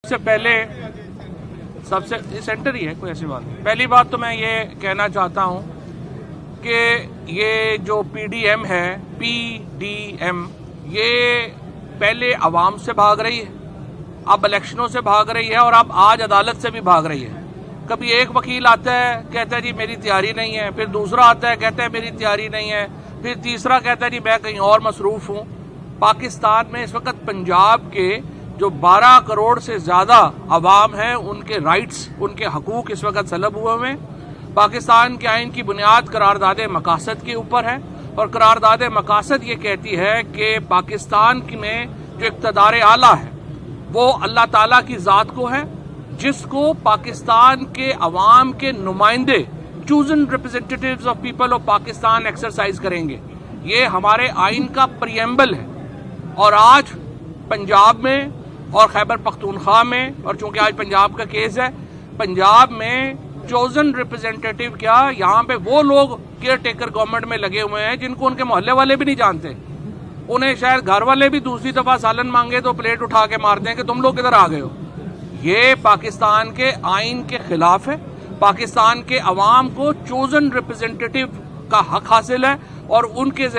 سے پہلے سب سے سینٹر ہی ہے، کوئی ایسی بات نہیں۔ پہلی بات تو میں یہ کہنا چاہتا ہوں کہ یہ جو پی ڈی ایم ہے، پی ڈی ایم، یہ پہلے عوام سے بھاگ رہی ہے، اب الیکشنوں سے بھاگ رہی ہے، اور اب آج عدالت سے بھی بھاگ رہی ہے۔ کبھی ایک وکیل آتا ہے کہتا ہے جی میری تیاری نہیں ہے، پھر دوسرا آتا ہے کہتا ہے میری تیاری نہیں ہے، پھر تیسرا کہتا ہے جی میں کہیں اور مصروف ہوں۔ پاکستان میں اس وقت پنجاب کے جو 12 کروڑ سے زیادہ عوام ہیں، ان کے رائٹس، ان کے حقوق اس وقت سلب ہوئے ہیں۔ پاکستان کے آئین کی بنیاد قرارداد مقاصد کے اوپر ہے، اور قرارداد مقاصد یہ کہتی ہے کہ پاکستان میں جو اقتدار اعلیٰ ہے وہ اللہ تعالیٰ کی ذات کو ہے، جس کو پاکستان کے عوام کے نمائندے chosen representatives of people of Pakistan exercise کریں گے۔ یہ ہمارے آئین کا پریمبل ہے، اور آج پنجاب میں اور خیبر پختونخوا میں، اور چونکہ آج پنجاب کا کیس ہے، پنجاب میں چوزن ریپرزینٹیٹیو کیا، یہاں پہ وہ لوگ کیئر ٹیکر گورنمنٹ میں لگے ہوئے ہیں جن کو ان کے محلے والے بھی نہیں جانتے۔ انہیں شاید گھر والے بھی دوسری دفعہ سالن مانگے تو پلیٹ اٹھا کے مار دیں کہ تم لوگ کدھر آ گئے ہو۔ یہ پاکستان کے آئین کے خلاف ہے۔ پاکستان کے عوام کو چوزن ریپرزینٹیٹیو کا حق حاصل ہے، اور ان کے